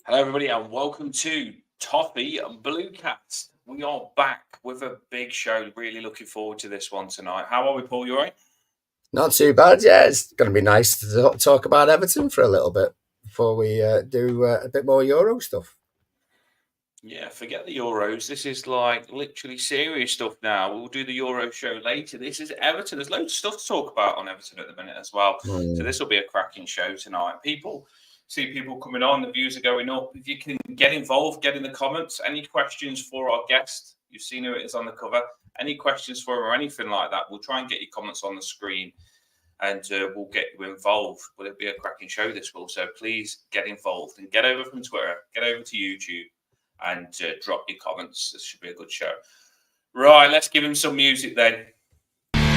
Hello, everybody, and welcome to Toffee Bluecast. We are back with a big show. Really looking forward to this one tonight. How are we, Paul? You all right? Not too bad, yeah. It's going to be nice to talk about Everton for a little bit before we do a bit more Euro stuff. Yeah, forget the Euros. This is like literally serious stuff now. We'll do the Euro show later. This is Everton. There's loads of stuff to talk about on Everton at the minute as well. So this will be a cracking show tonight. See people coming on. The views are going up. If you can get involved, get in the comments. Any questions for our guest? You've seen who it is on the cover. Any questions for him or anything like that? We'll try and get your comments on the screen. And we'll get you involved. Will it be a cracking show this will? So please get involved and get over from Twitter, get over to YouTube, and drop your comments. This should be a good show. Right, let's give him some music then. Do you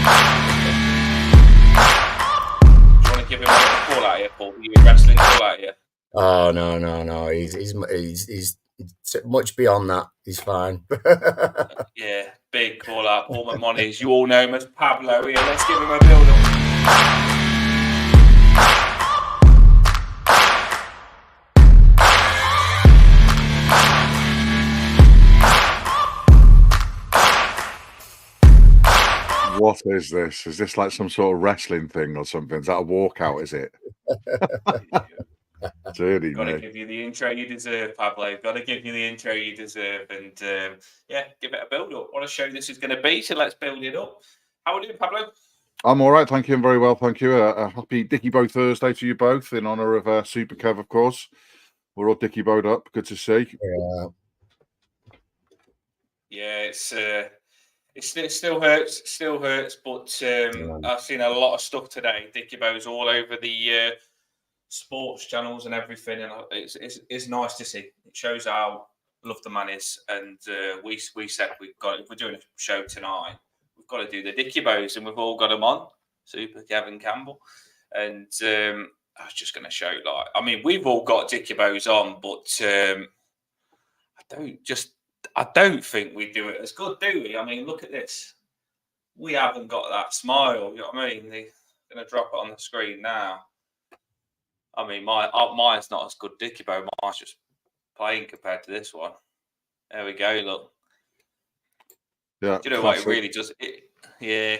want to give him a call out here, Paul? Are you a wrestling call out here? Oh no. He's much beyond that. He's fine. Yeah, big call out. Paul Mcmonnies. You all know him as Pablo here. Let's give him a build up. What is this? Is this like some sort of wrestling thing or something? Is that a walkout, is it? Dirty, Got to mate. give you the intro you deserve, Pablo. Got to give you the intro you deserve. And give it a build up. What a show this is going to be. So let's build it up. How are you doing, Pablo? I'm all right, thank you. I'm very well, thank you. A happy Dicky Bow Thursday to you both in honour of Super Kev, of course. We're all Dicky Bowed up. Good to see. Yeah, it still hurts, but I've seen a lot of stuff today. Dicky Bow's all over the sports channels and everything, and it's nice to see. It shows how loved the man is, and we said if we're doing a show tonight, we've got to do the Dicky Bows, and we've all got them on. Super Kevin Campbell, and I was just going to show we've all got Dicky Bows on, but I don't think we do it as good, do we? I mean, look at this. We haven't got that smile. You know what I mean? They're going to drop it on the screen now. I mean, mine's not as good, Dicky Bow. Mine's just plain compared to this one. There we go. Look. Yeah. Do you know classy. What? It really does.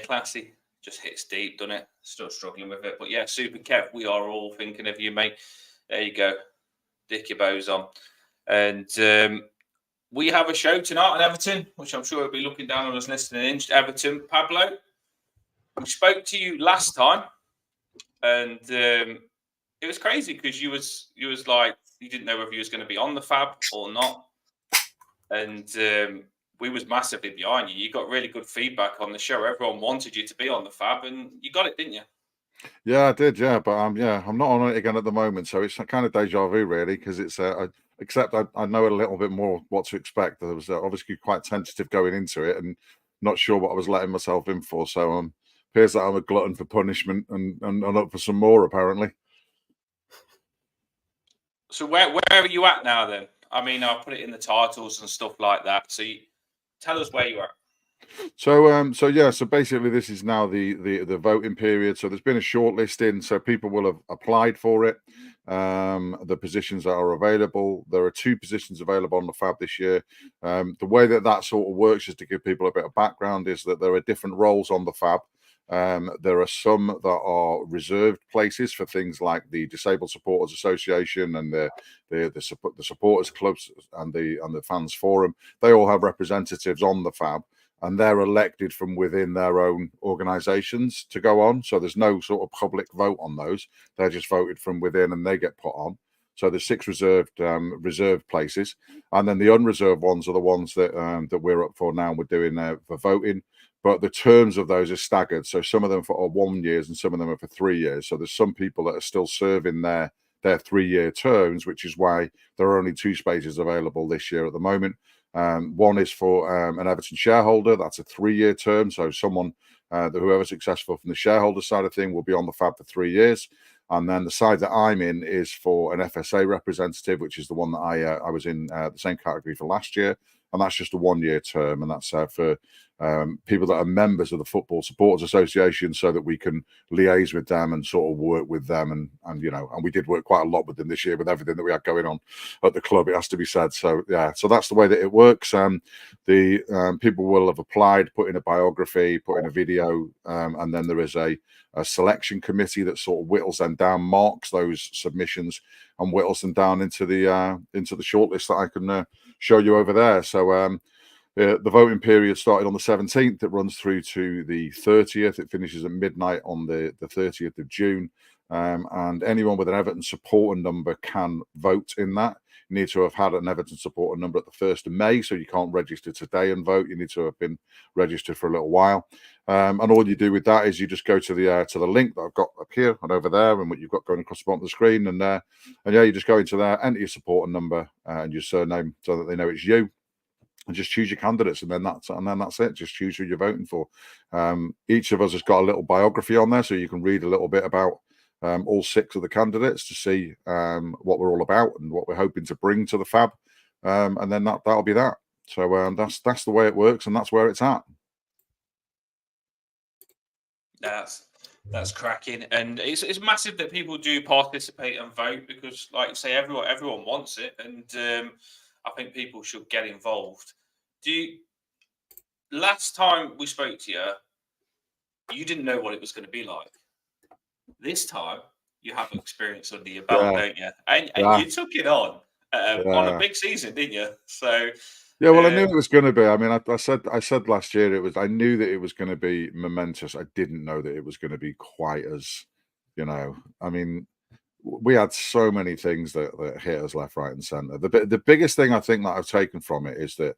Classy. Just hits deep, doesn't it? Still struggling with it. But yeah, Super Kev, we are all thinking of you, mate. There you go. Dicky Bow's on. And we have a show tonight on Everton, which I'm sure will be looking down on us listening in. Everton, Pablo, we spoke to you last time, and it was crazy because you was like you didn't know whether you was going to be on the Fab or not, and we was massively behind you. You got really good feedback on the show. Everyone wanted you to be on the Fab, and you got it, didn't you? Yeah, I did. Yeah, but I'm not on it again at the moment, so it's kind of deja vu, really, because it's except I know a little bit more what to expect. I was obviously quite tentative going into it and not sure what I was letting myself in for. So appears that I'm a glutton for punishment and up for some more, apparently. So where are you at now then? I mean, I'll put it in the titles and stuff like that. So tell us where you are. So basically this is now the voting period. So there's been a shortlisting, so people will have applied for it. The positions that are available, there are 2 positions available on the Fab this year. The way that sort of works, just to give people a bit of background, is that there are different roles on the Fab. There are some that are reserved places for things like the Disabled Supporters Association and the supporters clubs and the fans forum. They all have representatives on the Fab, and they're elected from within their own organisations to go on. So there's no sort of public vote on those. They're just voted from within and they get put on. So there's 6 reserved places. And then the unreserved ones are the ones that we're up for now. We're doing for voting. But the terms of those are staggered. So some of them for 1 year and some of them are for 3 years. So there's some people that are still serving their 3-year terms, which is why there are only 2 spaces available this year at the moment. One is for an Everton shareholder. That's a 3-year term. So someone, whoever's successful from the shareholder side of thing, will be on the Fab for 3 years. And then the side that I'm in is for an FSA representative, which is the one that I was in the same category for last year. and that's just a 1-year term, and that's for people that are members of the Football Supporters Association, so that we can liaise with them and sort of work with them, and we did work quite a lot with them this year with everything that we had going on at the club, it has to be said. So yeah, so that's the way that it works. The people will have applied, put in a biography, put in a video, and then there is a selection committee that sort of whittles them down, marks those submissions, and whittles them down into the shortlist that I can show you over there. So the voting period started on the 17th. It runs through to the 30th. It finishes at midnight on the 30th of June. And anyone with an Everton supporter number can vote in that. You need to have had an Everton supporter number at the 1st of May, so you can't register today and vote. You need to have been registered for a little while. And all you do with that is you just go to the link that I've got up here and over there, and what you've got going across the bottom of the screen, and yeah, you just go into there, enter your supporter number and your surname, so that they know it's you, and just choose your candidates, and then that's it. Just choose who you're voting for. Each of us has got a little biography on there, so you can read a little bit about all 6 of the candidates to see what we're all about and what we're hoping to bring to the Fab, and then that'll be that. So that's the way it works, and that's where it's at. That's cracking, and it's massive that people do participate and vote, because, like you say, everyone wants it, and I think people should get involved. Last time we spoke to you, you didn't know what it was going to be like. This time, you have experience under your belt, don't you? And you took it on a big season, didn't you? So yeah, well, I knew it was going to be. I mean, I said last year I knew that it was going to be momentous. I didn't know that it was going to be quite as, I mean, we had so many things that hit us left, right, and centre. The biggest thing I think that I've taken from it is that,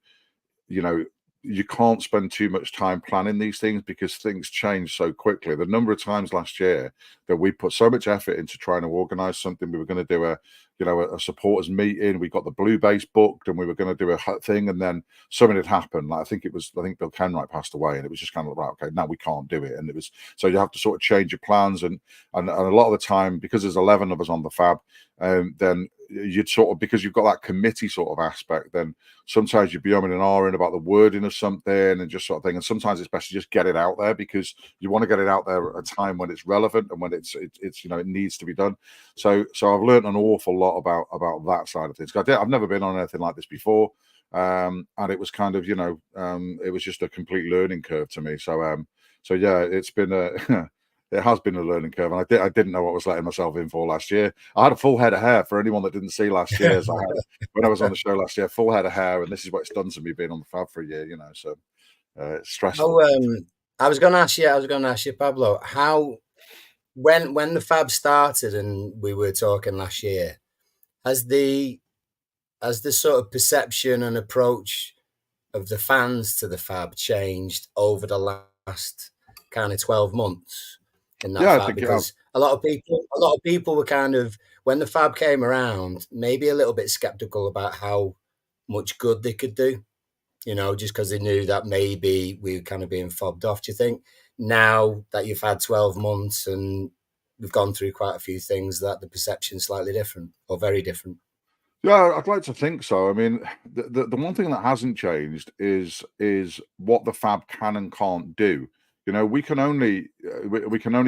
you can't spend too much time planning these things, because things change so quickly. The number of times last year that we put so much effort into trying to organise something, we were going to do a supporters meeting, we got the blue base booked, and we were going to do a thing, and then something had happened. Like I think Bill Kenwright passed away, and it was just kind of like, okay, now we can't do it. And it was, so you have to sort of change your plans, and a lot of the time, because there's 11 of us on the Fab, then you'd sort of, because you've got that committee sort of aspect, then sometimes you'd be umming and ahhing about the wording of something and just sort of thing. And sometimes it's best to just get it out there, because you want to get it out there at a time when it's relevant and when it's it needs to be done. So I've learned an awful lot about that side of things. I've never been on anything like this before, and it was kind of it was just a complete learning curve to me. So yeah, it's been a it has been a learning curve, and I didn't know what I was letting myself in for last year. I had a full head of hair, for anyone that didn't see last year's. I had, when I was on the show last year, full head of hair, and this is what it's done to me being on the Fab for a year. So it's stressful. I was going to ask you, Pablo, how when the Fab started and we were talking last year, has the sort of perception and approach of the fans to the Fab changed over the last kind of 12 months in that Fab? Because a lot of people were kind of, when the Fab came around, maybe a little bit skeptical about how much good they could do, just because they knew that maybe we were kind of being fobbed off. Do you think now that you've had 12 months and we've gone through quite a few things, that the perception's slightly different or very different? Yeah, I'd like to think so. I mean, the one thing that hasn't changed is what the Fab can and can't do. We can only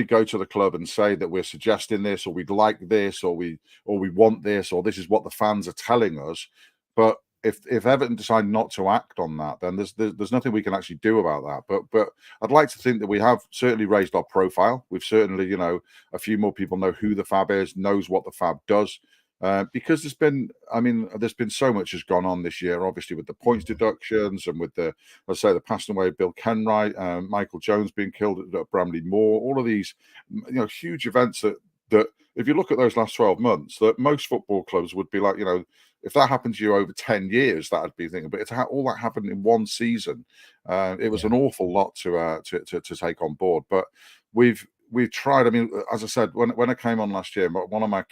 go to the club and say that we're suggesting this, or we'd like this, or we want this, or this is what the fans are telling us. But if Everton decide not to act on that, then there's nothing we can actually do about that. But I'd like to think that we have certainly raised our profile. We've certainly, a few more people know who the Fab is, knows what the Fab does. Because there's been so much has gone on this year, obviously, with the points deductions and with the passing away of Bill Kenwright, Michael Jones being killed at Bramley Moor, all of these, huge events that if you look at those last 12 months, that most football clubs would be like, if that happened to you over 10 years, that'd be thinking. But it's all that happened in one season. It was an awful lot to take on board. But we've tried. I mean, as I said, when I came on last year, one of my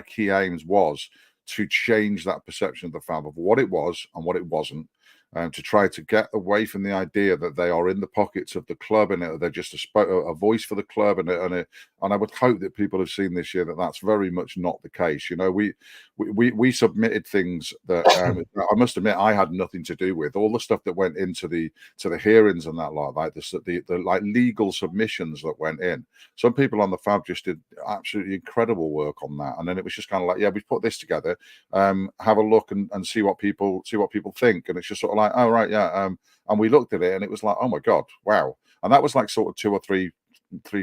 key aims was to change that perception of the Fab, of what it was and what it wasn't. to try to get away from the idea that they are in the pockets of the club and they're just a voice for the club. And I would hope that people have seen this year that that's very much not the case. You know, we submitted things that I must admit I had nothing to do with. All the stuff that went into the hearings and that lot, like the like legal submissions that went in. Some people on the Fab just did absolutely incredible work on that, and then it was just kind of like, yeah, we've put this together, have a look and see what people think, and it's just sort of like, oh right, yeah, and we looked at it and it was like, oh my god, wow, and that was like sort of 2 or 3,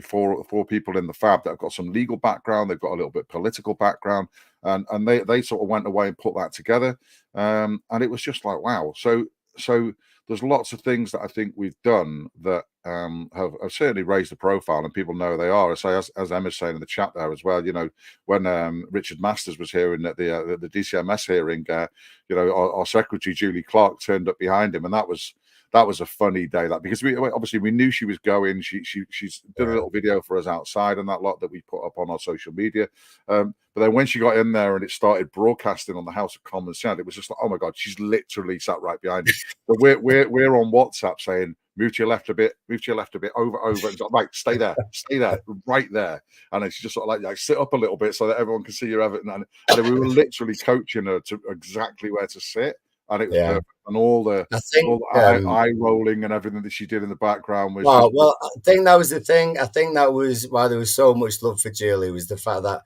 4 people in the Fab that have got some legal background, they've got a little bit political background, and they sort of went away and put that together, and it was just like, wow. So there's lots of things that I think we've done that have certainly raised the profile, and people know they are. So as Emma's saying in the chat there as well, you know, when Richard Masters was here in the DCMS hearing, you know, our secretary Julie Clark turned up behind him, and that was a funny day. That because we knew she was going. She's done a little video for us outside and that lot that we put up on our social media. But then when she got in there and it started broadcasting on the House of Commons sound, it was just like, oh my god, she's literally sat right behind him. But we're on WhatsApp saying, move to your left a bit, over, and like, right, stay there, right there. And then she just sort of like sit up a little bit so that everyone can see your Everton. And we were literally coaching her to exactly where to sit. And it was perfect. And all the eye rolling and everything that she did in the background was well, I think that was the thing. I think that was why there was so much love for Julie, was the fact that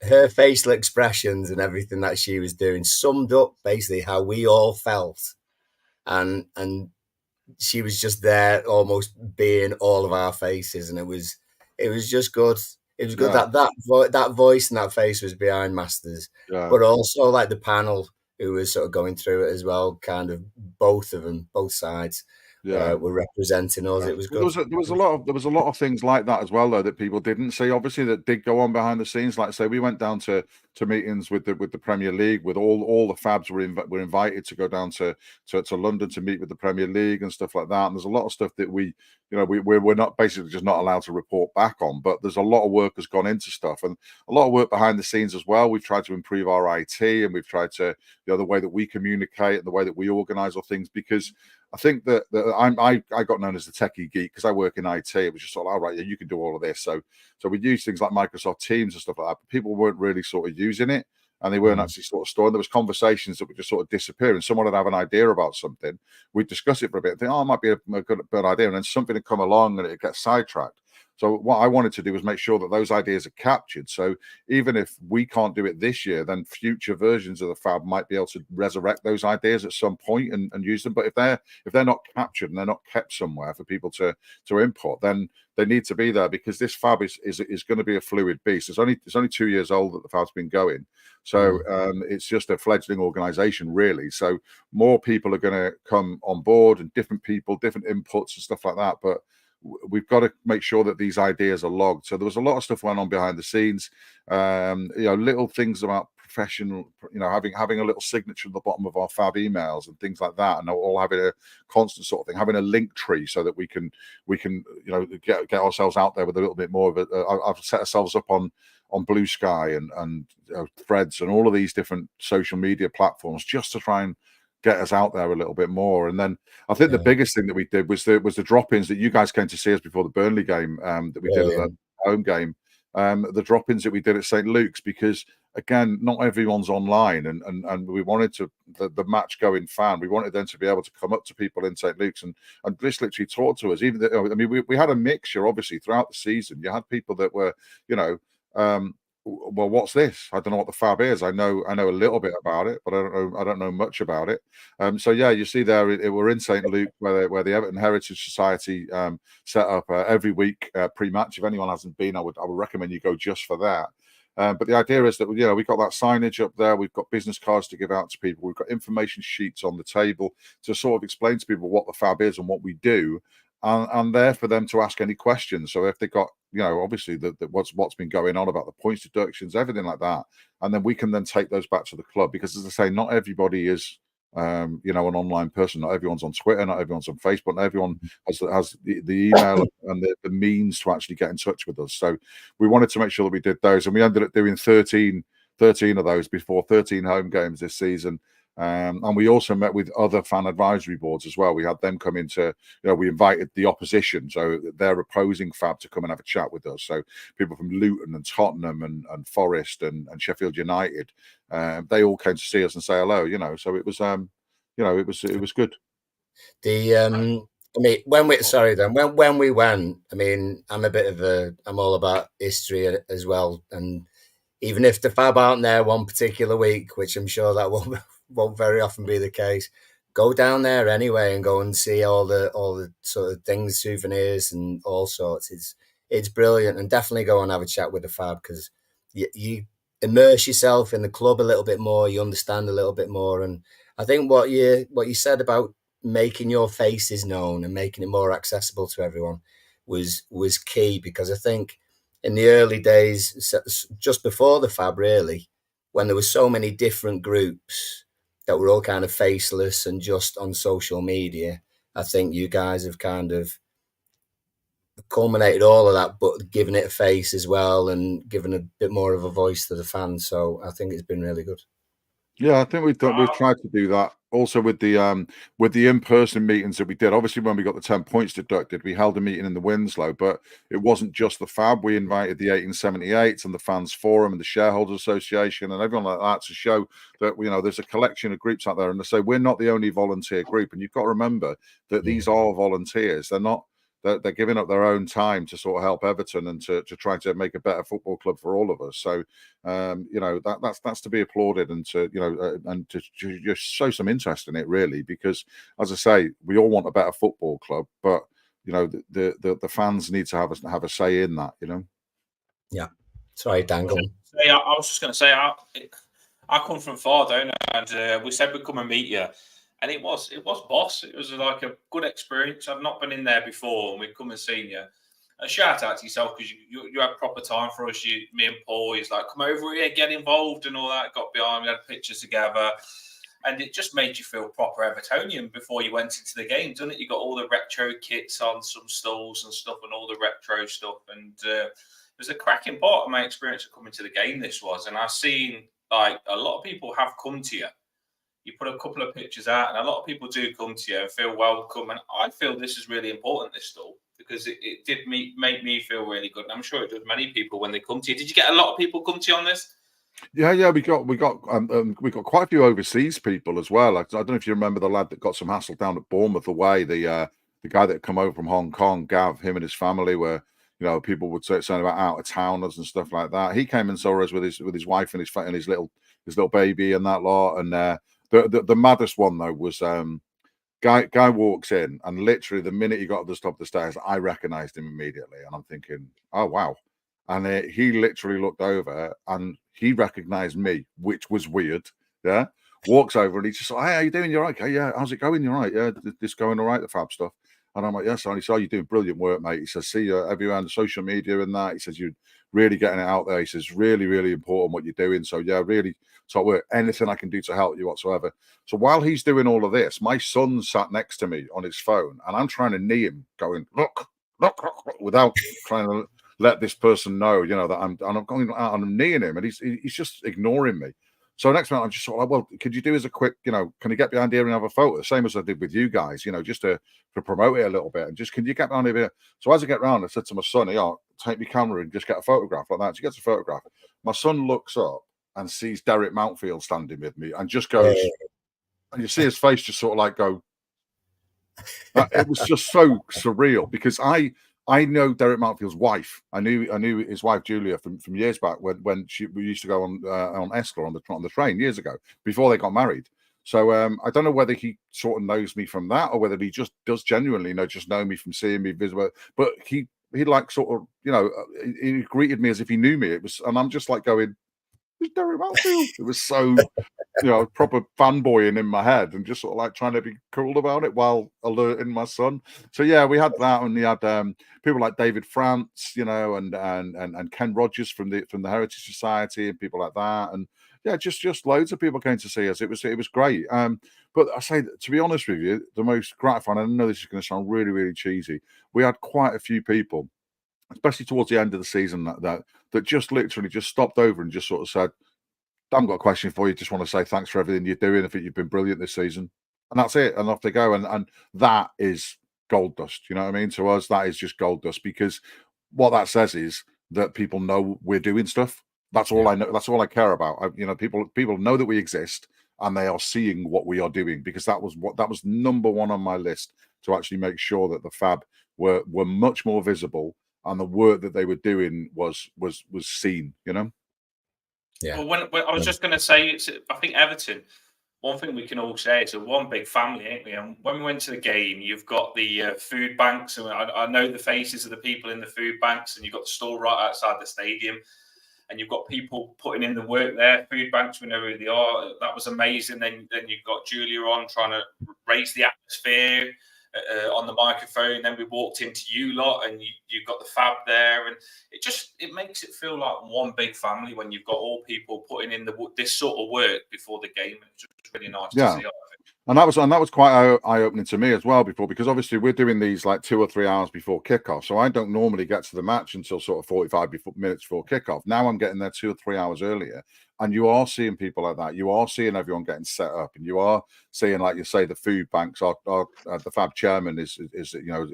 her facial expressions and everything that she was doing summed up basically how we all felt. And she was just there almost being all of our faces, and it was just good. It was good that voice and that face was behind Masters, but also like the panel who was sort of going through it as well, kind of both of them, both sides. Were representing us. It was good. There was a lot of things like that as well, though, that people didn't see. Obviously, that did go on behind the scenes. Like I say, we went down to meetings with the Premier League, with all the Fabs were invited to go down to London to meet with the Premier League and stuff like that. And there's a lot of stuff that we're not basically just not allowed to report back on. But there's a lot of work has gone into stuff, and a lot of work behind the scenes as well. We've tried to improve our IT, and we've tried to, you know, the way that we communicate and the way that we organise our things, because I think that I got known as the techie geek because I work in IT. It was just sort of, all right, yeah, you can do all of this. So we use things like Microsoft Teams and stuff like that, but people weren't really sort of using it, and they weren't actually sort of storing. There was conversations that would just sort of disappear, and someone would have an idea about something. We'd discuss it for a bit and think, oh, it might be a good idea, and then something would come along and it gets sidetracked. So what I wanted to do was make sure that those ideas are captured. So even if we can't do it this year, then future versions of the Fab might be able to resurrect those ideas at some point and use them. But if they're not captured and they're not kept somewhere for people to import, then they need to be there, because this Fab is going to be a fluid beast. It's only 2 years old that the Fab's been going. So it's just a fledgling organization, really. So more people are going to come on board, and different people, different inputs and stuff like that. But we've got to make sure that these ideas are logged. So there was a lot of stuff going on behind the scenes, you know, little things about professional, you know, having a little signature at the bottom of our Fab emails and things like that, and all having a constant sort of thing, having a link tree so that we can you know, get ourselves out there with a little bit more of it. I've set ourselves up on Blue Sky and you know, Threads and all of these different social media platforms just to try and get us out there a little bit more. And then I think the biggest thing that we did was the drop-ins that you guys came to see us before the Burnley game that we did at the home game. The drop-ins that we did at St. Luke's, because again, not everyone's online, and we wanted to the match going fan. We wanted them to be able to come up to people in St. Luke's and just literally talk to us. Even I mean, we had a mixture, obviously, throughout the season. You had people that were, you know, well, what's this? I don't know what the Fab is. I know a little bit about it, but I don't know much about it. So yeah, you see there, we're in St. Luke, where the Everton Heritage Society set up every week pre-match. If anyone hasn't been, I would recommend you go just for that. But the idea is that, you know, we've got that signage up there. We've got business cards to give out to people. We've got information sheets on the table to sort of explain to people what the Fab is and what we do. And there for them to ask any questions. So if they got, you know, obviously what's been going on about the points deductions, everything like that, and then we can then take those back to the club, because as I say, not everybody is you know, an online person. Not everyone's on Twitter, not everyone's on Facebook, not everyone has the email and the means to actually get in touch with us. So we wanted to make sure that we did those, and we ended up doing 13 of those before 13 home games this season. And we also met with other fan advisory boards as well. We had them come into, we invited the opposition, so their opposing fab, to come and have a chat with us. So people from Luton and Tottenham and Forest and Sheffield United, they all came to see us and say hello. So it was, it was good. I mean, when we went, I mean, I'm all about history as well, and even if the Fab aren't there one particular week, which I'm sure that won't very often be the case, go down there anyway and go and see all the sort of things, souvenirs and all sorts. It's brilliant, and definitely go and have a chat with the Fab, because you immerse yourself in the club a little bit more, you understand a little bit more, and I think what you said about making your faces known and making it more accessible to everyone was key, because I think in the early days, just before the Fab, really, when there were so many different groups that were all kind of faceless and just on social media, I think you guys have kind of culminated all of that, but given it a face as well and given a bit more of a voice to the fans. So I think it's been really good. Yeah, I think we've tried to do that also with the in-person meetings that we did. Obviously, when we got the 10 points deducted, we held a meeting in the Winslow, but it wasn't just the Fab. We invited the 1878s and the Fans Forum and the Shareholders Association and everyone like that to show that there's a collection of groups out there, and to say we're not the only volunteer group. And you've got to remember that these are volunteers. They're not. They're giving up their own time to sort of help Everton and to try to make a better football club for all of us. So, that's to be applauded, and to just show some interest in it, really, because, as I say, we all want a better football club, but the fans need to have a say in that. Yeah. Sorry, Dangle. I was just going to say, I come from Far, don't I? And we said we'd come and meet you. And it was boss. It was like a good experience. I've not been in there before, and we've come and seen you. A shout out to yourself, because you had proper time for us. Me and Paul, he's like, come over here, get involved and all that. Got behind, we had pictures together. And it just made you feel proper Evertonian before you went into the game, doesn't it? You got all the retro kits on some stalls and stuff, and all the retro stuff. And it was a cracking part of my experience of coming to the game, this was. And I've seen, like, a lot of people have come to you. You put a couple of pictures out, and a lot of people do come to you and feel welcome. And I feel this is really important, this stall, because it did make me feel really good. And I'm sure it does many people when they come to you. Did you get a lot of people come to you on this? Yeah, we got quite a few overseas people as well. I don't know if you remember the lad that got some hassle down at Bournemouth away. The guy that had come over from Hong Kong, Gav, him and his family were, people would say something about out of towners and stuff like that. He came and saw us with his wife and his little baby and that lot. And the maddest one though was guy walks in, and literally the minute he got to the top of the stairs, I recognized him immediately, and I'm thinking, oh wow. And he literally looked over and he recognized me, which was weird. Yeah. Walks over and he's just like, hey, how you doing? You're right. Okay, yeah. How's it going? You're right. Yeah. This going all right, the Fab stuff. And I'm like, yes. And he said, oh, you're doing brilliant work, mate. He says, see you everywhere on social media and that. He says, you're really getting it out there. He says, really, really important what you're doing. So yeah, really top work. Anything I can do to help you whatsoever. So while he's doing all of this, my son sat next to me on his phone, and I'm trying to knee him, going, look, without trying to let this person know, that I'm going out and I'm kneeing him, and he's just ignoring me. So next minute, I'm just sort of like, well, could you do as a quick, can you get behind here and have a photo? The same as I did with you guys, just to promote it a little bit. And just, can you get behind here? So as I get round, I said to my son, take my camera and just get a photograph like that. So he gets a photograph. My son looks up and sees Derek Mountfield standing with me and just goes, and you see his face just sort of like go. It was just so surreal, because I know Derek Mountfield's wife. I knew his wife Julia from years back when we used to go on Escler on the train years ago before they got married. So I don't know whether he sort of knows me from that, or whether he just does genuinely know me from seeing me visible. But he like sort of he greeted me as if he knew me. It was, and I'm just like going, "It's Derek Mountfield." It was so proper fanboying in my head, and just sort of like trying to be cool about it while alerting my son. So yeah, we had that, and we had people like David France, and Ken Rogers from the Heritage Society, and people like that, and yeah, just loads of people came to see us. It was great. But I say, to be honest with you, the most gratifying, I know this is going to sound really, really cheesy, we had quite a few people, especially towards the end of the season, that just literally just stopped over and just sort of said, haven't got a question for you. Just want to say thanks for everything you're doing. I think you've been brilliant this season. And that's it. And off they go. And that is gold dust. You know what I mean? To us, that is just gold dust, because what that says is that people know we're doing stuff. That's all I know. That's all I care about. People know that we exist, and they are seeing what we are doing, because that was number one on my list, to actually make sure that the Fab were much more visible, and the work that they were doing was seen. You know. Yeah. Well, when I was just going to say, I think Everton, one thing we can all say, it's a one big family, ain't we? And when we went to the game, you've got the food banks, and I know the faces of the people in the food banks, and you've got the store right outside the stadium, and you've got people putting in the work there. Food banks, we know who they are. That was amazing. Then you've got Julia on trying to raise the atmosphere on the microphone. Then we walked into you lot, and you've got the Fab there, and it makes it feel like one big family when you've got all people putting in this sort of work before the game. It's just really nice to see. And that was quite eye-opening to me as well, because obviously we're doing these like 2 or 3 hours before kickoff, so I don't normally get to the match until sort of 45 minutes before kickoff. Now I'm getting there 2 or 3 hours earlier, and you are seeing people like that. You are seeing everyone getting set up, and you are seeing, like you say, the food banks. The Fab chairman is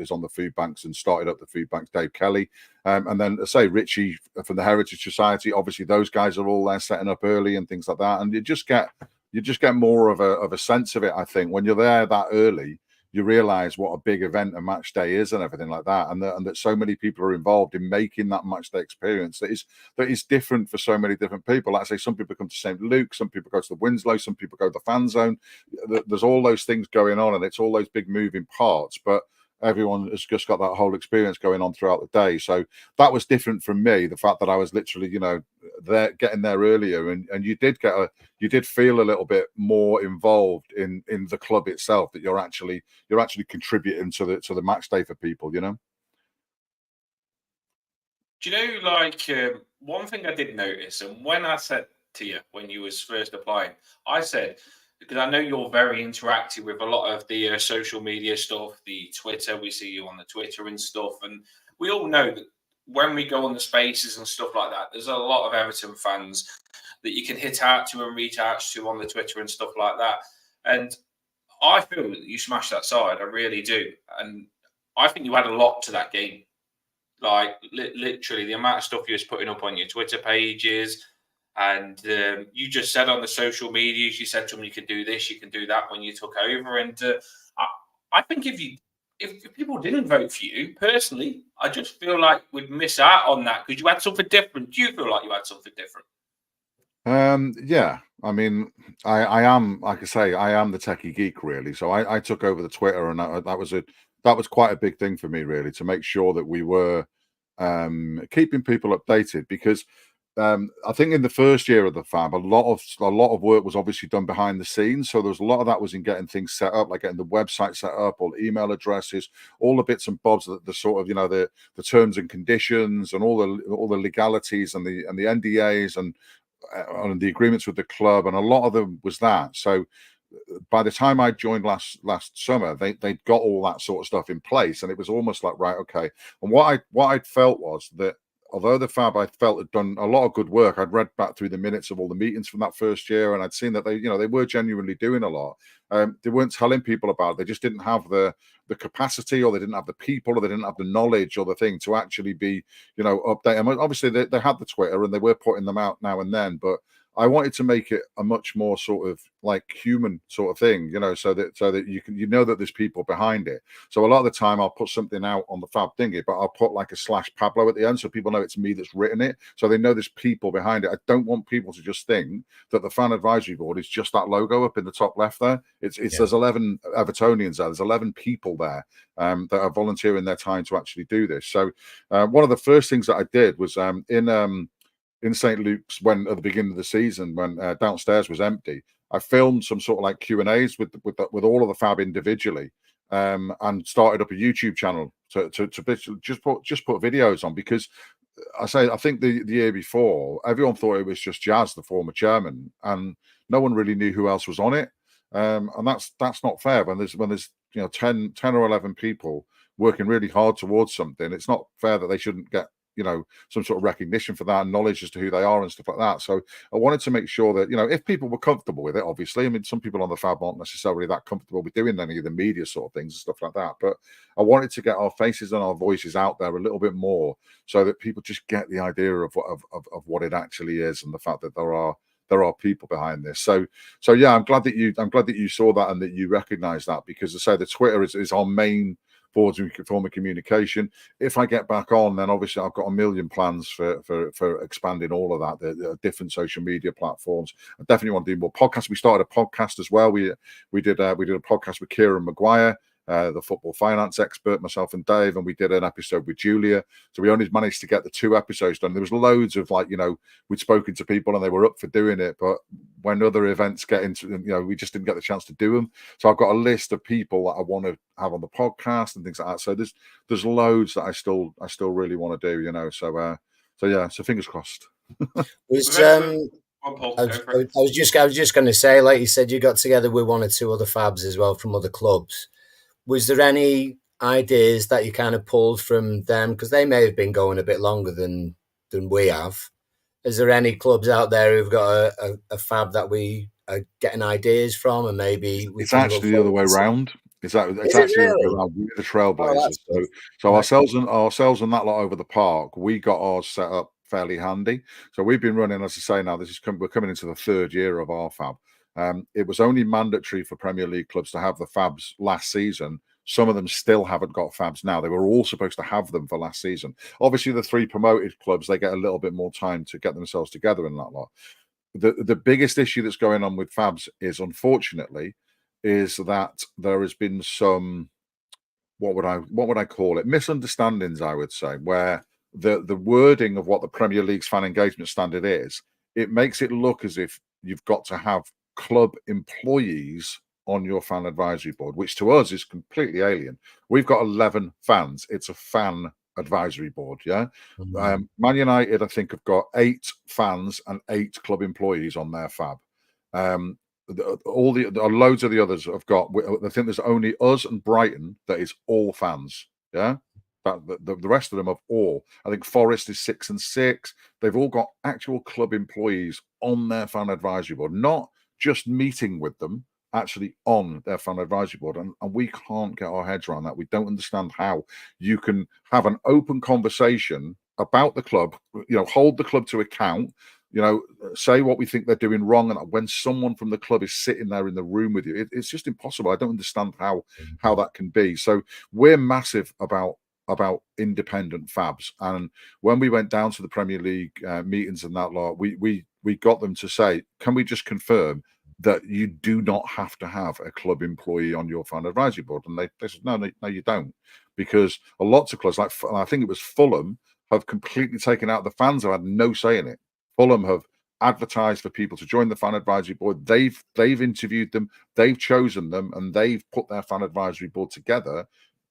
on the food banks and started up the food banks, Dave Kelly, and then say Richie from the Heritage Society. Obviously, those guys are all there setting up early and things like that, and you just get more of a sense of it. I think when you're there that early, you realize what a big event a match day is and everything like that, and that so many people are involved in making that match day experience that is different for so many different people. Like I say, some people come to St. Luke, some people go to the Winslow, some people go to the fan zone. There's all those things going on, and it's all those big moving parts, but everyone has just got that whole experience going on throughout the day. So that was different from me, the fact that I was literally there, getting there earlier, and you did feel a little bit more involved in the club itself, that you're actually contributing to the match day for people. Do you know, like, one thing I did notice, and when I said to you when you was first applying, I said, because I know you're very interactive with a lot of the social media stuff, the Twitter. We see you on the Twitter and stuff, and we all know that when we go on the spaces and stuff like that, there's a lot of Everton fans that you can hit out to and reach out to on the Twitter and stuff like that. And I feel that you smashed that side. I really do. And I think you had a lot to that game. Like, literally, the amount of stuff you was putting up on your Twitter pages. And you just said on the social medias, you said to them, you can do this, you can do that when you took over. And I think if people didn't vote for you, personally, I just feel like we'd miss out on that, because you had something different. Do you feel like you had something different? Yeah. I mean, I am, like I say, I am the techie geek, really. So I took over the Twitter, and that was quite a big thing for me, really, to make sure that we were keeping people updated, because I think in the first year of the Fab, a lot of work was obviously done behind the scenes. So there was a lot of that was in getting things set up, like getting the website set up, all the email addresses, all the bits and bobs, the sort of the terms and conditions, and all the legalities, and the NDAs, and the agreements with the club, and a lot of them was that. So by the time I joined last summer, they'd got all that sort of stuff in place, and it was almost like, right, okay. And what I felt was that, although the Fab, I felt, had done a lot of good work, I'd read back through the minutes of all the meetings from that first year, and I'd seen that they were genuinely doing a lot. They weren't telling people about it. They just didn't have the capacity, or they didn't have the people, or they didn't have the knowledge or the thing to actually be, update. And obviously they had the Twitter, and they were putting them out now and then, but I wanted to make it a much more sort of like human sort of thing, so that you can, that there's people behind it. So a lot of the time I'll put something out on the Fab thingy, but I'll put like a /Pablo at the end, so people know it's me that's written it, so they know there's people behind it. I don't want people to just think that the fan advisory board is just that logo up in the top left there. There's 11 Evertonians there. There's 11 people there that are volunteering their time to actually do this. So one of the first things that I did was in St. Luke's, when at the beginning of the season, when downstairs was empty, I filmed some sort of like Q&As with all of the Fab individually, and started up a YouTube channel to just put videos on, because I think the year before, everyone thought it was just Jazz, the former chairman, and no one really knew who else was on it. And that's not fair. When there's 10 or 11 people working really hard towards something, it's not fair that they shouldn't get some sort of recognition for that and knowledge as to who they are and stuff like that. So I wanted to make sure that, if people were comfortable with it, obviously, I mean, some people on the Fab aren't necessarily that comfortable with doing any of the media sort of things and stuff like that. But I wanted to get our faces and our voices out there a little bit more so that people just get the idea of what it actually is, and the fact that there are people behind this. So yeah, I'm glad that you saw that and that you recognize that, because I say the Twitter is our main form of communication. If I get back on, then obviously I've got a million plans for expanding all of that, the different social media platforms. I definitely want to do more podcasts. We started a podcast as well. We did a podcast with Kieran Maguire, the football finance expert, myself and Dave, and we did an episode with Julia. So we only managed to get the 2 episodes done. There was loads of we'd spoken to people and they were up for doing it, but when other events get into, we just didn't get the chance to do them. So I've got a list of people that I want to have on the podcast and things like that. So there's loads that I still really want to do, so fingers crossed. I was just going to say, like you said, you got together with 1 or 2 other Fabs as well from other clubs. Was there any ideas that you kind of pulled from them? Because they may have been going a bit longer than we have. Is there any clubs out there who've got a Fab that we are getting ideas from, and maybe it's actually the other way around? It's actually really? around. We're the Trailblazers. So ourselves and that lot over the park, we got ours set up fairly handy. So we've been running, as I say, now we're coming into the 3rd year of our Fab. It was only mandatory for Premier League clubs to have the Fabs last season. Some of them still haven't got Fabs now. They were all supposed to have them for last season. Obviously, the 3 promoted clubs, they get a little bit more time to get themselves together in that lot. The biggest issue that's going on with Fabs is, unfortunately, is that there has been some, what would I call it, misunderstandings, I would say, where the wording of what the Premier League's fan engagement standard is, it makes it look as if you've got to have club employees on your fan advisory board, which to us is completely alien. We've got 11 fans. It's a fan advisory board. Yeah. Mm-hmm. Man United, I think, have got 8 fans and 8 club employees on their Fab. Loads of the others have got, I think there's only us and Brighton that is all fans. Yeah. The rest of them have all, I think Forest is 6 and 6. They've all got actual club employees on their fan advisory board, not just meeting with them, actually on their fan advisory board. And we can't get our heads around that. We don't understand how you can have an open conversation about the club, hold the club to account, say what we think they're doing wrong, and when someone from the club is sitting there in the room with you, it's just impossible. I don't understand how that can be. So we're massive about independent Fabs, and when we went down to the Premier League meetings and that lot, we got them to say, can we just confirm that you do not have to have a club employee on your fan advisory board? And they said, no, you don't, because a lots of clubs, like I think it was Fulham, have completely taken out the fans, have had no say in it. Fulham have advertised for people to join the fan advisory board. They've interviewed them, they've chosen them, and they've put their fan advisory board together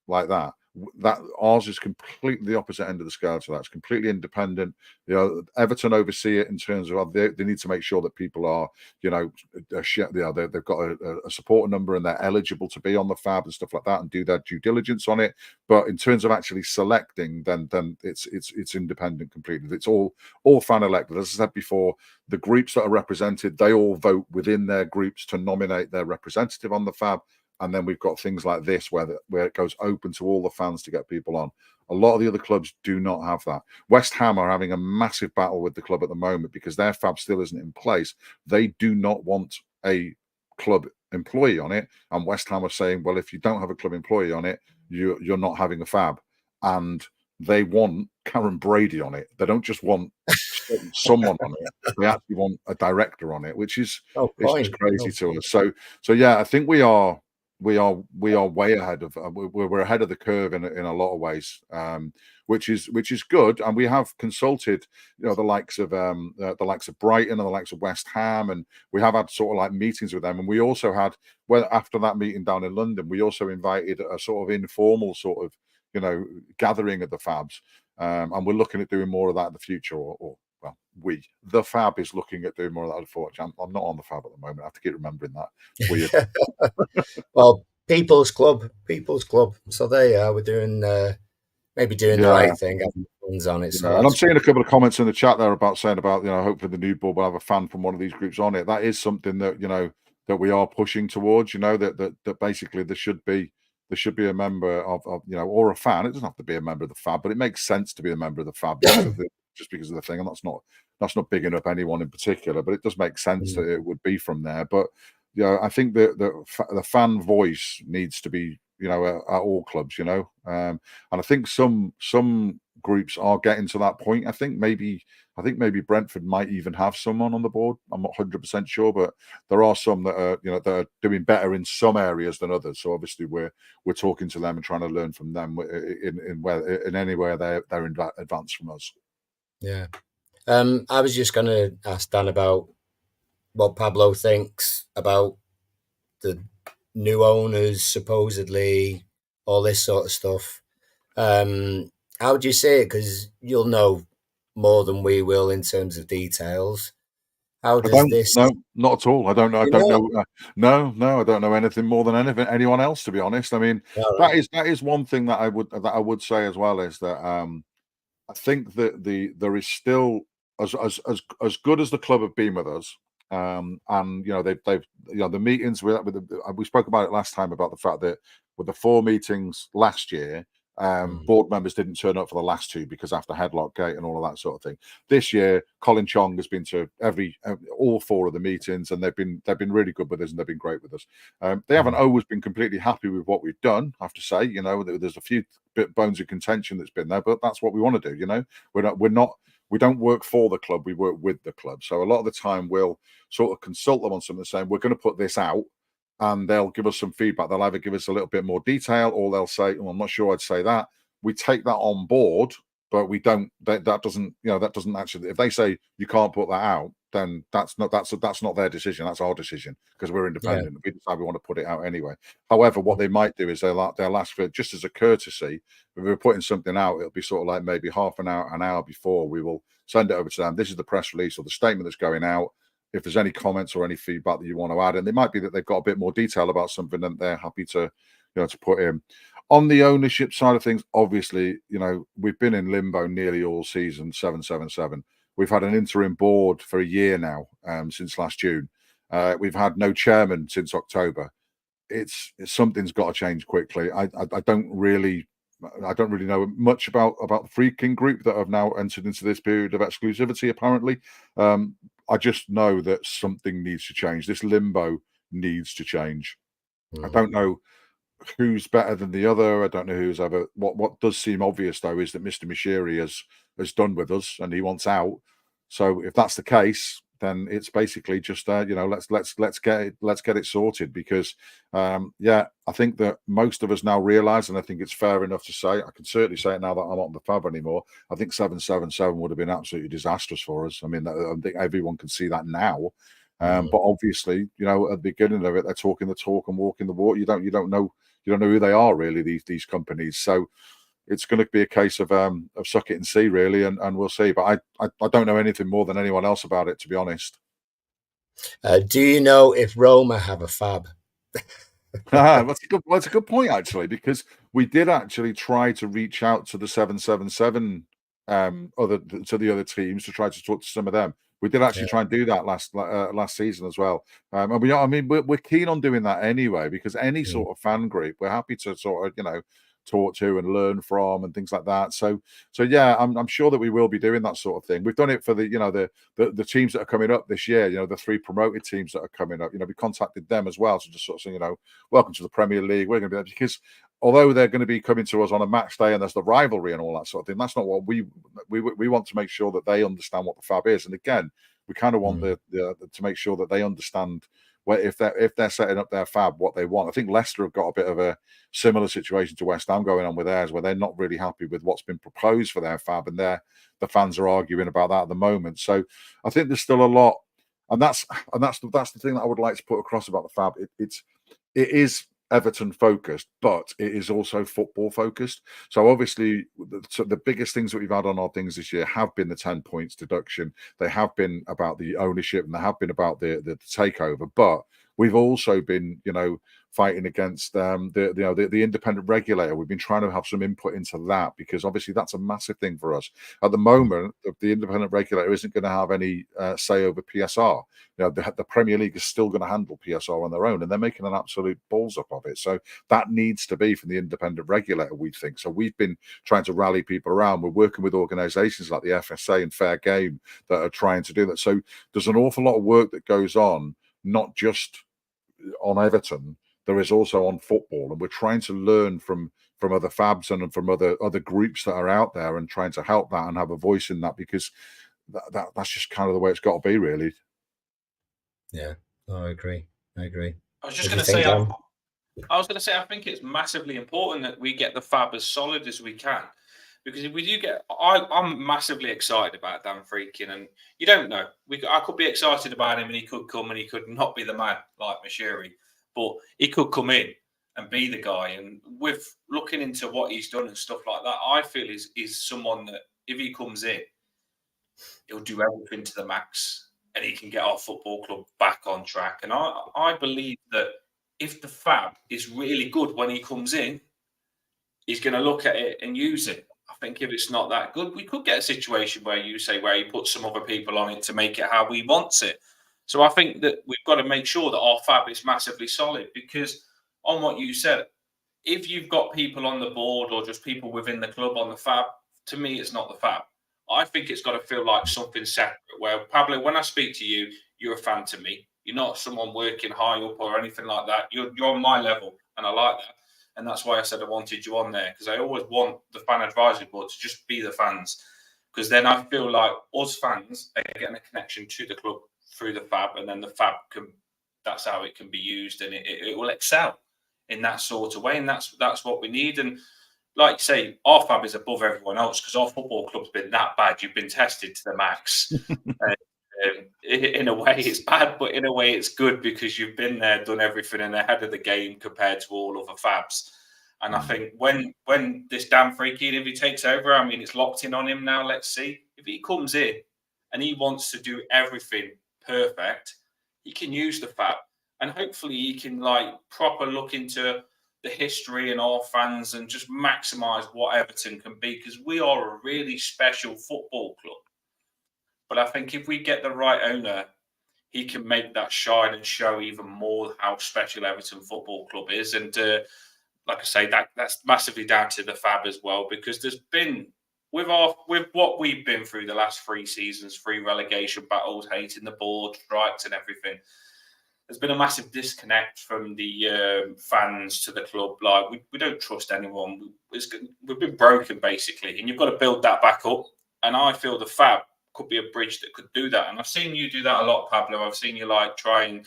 like that. That ours is completely the opposite end of the scale. So that's completely independent. Everton oversee it in terms of they need to make sure that people are, they've got a support number and they're eligible to be on the Fab and stuff like that, and do their due diligence on it. But in terms of actually selecting, then it's independent completely. It's all fan elected. As I said before, the groups that are represented, they all vote within their groups to nominate their representative on the Fab. And then we've got things like this where it goes open to all the fans to get people on. A lot of the other clubs do not have that. West Ham are having a massive battle with the club at the moment because their Fab still isn't in place. They do not want a club employee on it. And West Ham are saying, well, if you don't have a club employee on it, you're not having a Fab. And they want Karen Brady on it. They don't just want someone on it. They actually want a director on it, which is it's just crazy to us. So yeah, I think we are way ahead of we're ahead of the curve in a lot of ways, which is good. And we have consulted the likes of Brighton and the likes of West Ham, and we have had sort of like meetings with them. And we also had, well, after that meeting down in London, we also invited a sort of informal sort of gathering of the Fabs, and we're looking at doing more of that in the future. Well, the Fab is looking at doing more of that. Unfortunately, I'm not on the Fab at the moment. I have to keep remembering that. Weird. Well, People's Club. So there you are. We're doing maybe doing the right thing, having funds on it. So and I'm seeing a couple of comments in the chat there about saying about, hopefully the new board will have a fan from one of these groups on it. That is something that, that we are pushing towards, that basically there should be a member of or a fan. It doesn't have to be a member of the FAB, but it makes sense to be a member of the FAB just because of the thing. And that's not bigging up anyone in particular, but it does make sense that it would be from there. But I think that the fan voice needs to be, at all clubs, and I think some groups are getting to that point. I think maybe Brentford might even have someone on the board. I'm not 100% sure, but there are some that are that are doing better in some areas than others. So obviously we're talking to them and trying to learn from them in any way they're advanced from us. Yeah. I was just going to ask Dan about what Pablo thinks about the new owners, supposedly, all this sort of stuff. How would you say it? Because you'll know more than we will in terms of details. How does this? No, not at all. I don't know. I don't know? know. No, I don't know anything more than anyone else, to be honest. I mean, that is one thing that I would say as well, is that I think that there is still, as good as the club have been with us, and they've the meetings we spoke about it last time about the fact that with the 4 meetings last year, board members didn't turn up for the last 2 because after Headlock Gate and all of that sort of thing. This year, Colin Chong has been to all 4 of the meetings, and they've been really good with us, and they've been great with us. They haven't always been completely happy with what we've done, I have to say. There's a few bones of contention that's been there, but that's what we want to do. We don't work for the club, we work with the club. So a lot of the time we'll sort of consult them on something, saying we're going to put this out, and they'll give us some feedback. They'll either give us a little bit more detail, or they'll say, "Oh, I'm not sure I'd say that." We take that on board, but we don't. That doesn't actually. If they say you can't put that out, then that's not their decision. That's our decision, because we're independent. Yeah. We decide we want to put it out anyway. However, what they might do is they'll ask for, just as a courtesy, if we're putting something out, it'll be sort of like maybe half an hour before, we will send it over to them. This is the press release or the statement that's going out. If there's any comments or any feedback that you want to add, and it might be that they've got a bit more detail about something, and they're happy to to put in. On the ownership side of things, obviously, we've been in limbo nearly all season, 777. We've had an interim board for a year now, since last June. We've had no chairman since October. It's something's got to change quickly. I don't really know much about the Freaking Group that have now entered into this period of exclusivity, apparently. I just know that something needs to change. This limbo needs to change. I don't know who's better than the other. I don't know who's ever. What does seem obvious, though, is that Mr. Mishiri has done with us, and he wants out. So if that's the case, then it's basically just let's get it sorted, because I think that most of us now realise, and I think it's fair enough to say, I can certainly say it now that I'm not on the FAB anymore, I think 777 would have been absolutely disastrous for us. I mean, I think everyone can see that now. But obviously, at the beginning of it, they're talking the talk and walking the walk. You don't know who they are, really, these companies. So it's going to be a case of suck it and see, really, and we'll see. But I don't know anything more than anyone else about it, to be honest. Do you know if Roma have a FAB? That's a good point, actually, because we did actually try to reach out to the 777 to the other teams to try to talk to some of them. We did actually try and do that last season as well. And we're keen on doing that anyway, because any sort of fan group, we're happy to sort of, talk to and learn from and things like that. So yeah, I'm sure that we will be doing that sort of thing. We've done it for the teams that are coming up this year, the 3 promoted teams that are coming up. We contacted them as well to just sort of say, welcome to the Premier League. We're going to be there, because although they're going to be coming to us on a match day and there's the rivalry and all that sort of thing, that's not what we want to make sure that they understand what the FAB is. And again, we kind of want to make sure that they understand if they're setting up their FAB, what they want. I think Leicester have got a bit of a similar situation to West Ham going on with theirs, where they're not really happy with what's been proposed for their FAB, and the fans are arguing about that at the moment. So I think there's still a lot, and that's the thing that I would like to put across about the FAB. It is Everton focused, but it is also football focused. So obviously, the biggest things that we've had on our things this year have been the 10 points deduction. They have been about the ownership, and they have been about the takeover. But we've also been, fighting against the independent regulator. We've been trying to have some input into that, because obviously that's a massive thing for us at the moment. The independent regulator isn't going to have any say over PSR. The Premier League is still going to handle PSR on their own, and they're making an absolute balls up of it. So that needs to be from the independent regulator, we think. So we've been trying to rally people around. We're working with organisations like the FSA and Fair Game that are trying to do that. So there's an awful lot of work that goes on, not just on Everton. There is also on football, and we're trying to learn from other fabs and from other groups that are out there, and trying to help that and have a voice in that, because that's just kind of the way it's got to be, really. Yeah, I agree. I was just going to say, I think it's massively important that we get the fab as solid as we can, because if we do get, I'm massively excited about Dan Freakin, and you don't know. I could be excited about him, and he could come and he could not be the man like Mashiri, but he could come in and be the guy. And with looking into what he's done and stuff like that, I feel is someone that if he comes in, he'll do everything to the max, and he can get our football club back on track. And I believe that if the fab is really good when he comes in, he's going to look at it and use it. I think if it's not that good, we could get a situation where you put some other people on it to make it how we want it. So I think that we've got to make sure that our fab is massively solid, because on what you said, if you've got people on the board or just people within the club on the fab, to me, it's not the fab. I think it's got to feel like something separate, where, Pablo, when I speak to you, you're a fan to me. You're not someone working high up or anything like that. You're on my level, and I like that. And that's why I said I wanted you on there, because I always want the fan advisory board to just be the fans, because then I feel like us fans are getting a connection to the club through the fab, and then the fab that's how it can be used, and it will excel in that sort of way. And that's what we need. And like you say, our fab is above everyone else, because our football club's been that bad. You've been tested to the max. In a way, it's bad, but in a way, it's good, because you've been there, done everything, and ahead of the game compared to all other fabs. And I think when this Dan Freaky, if he takes over, I mean, it's locked in on him now. Let's see if he comes in and he wants to do everything perfect, he can use the fab, and hopefully he can proper look into the history and our fans and just maximise what Everton can be, because we are a really special football club. But I think if we get the right owner, he can make that shine and show even more how special Everton Football Club is. And like I say, that's massively down to the fab as well, because there's been, with what we've been through the last 3 seasons, 3 relegation battles, hating the board, strikes and everything, there's been a massive disconnect from the fans to the club. Like, we don't trust anyone. We've been broken, basically, and you've got to build that back up. And I feel the fab could be a bridge that could do that. And I've seen you do that a lot, Pablo. I've seen you try and,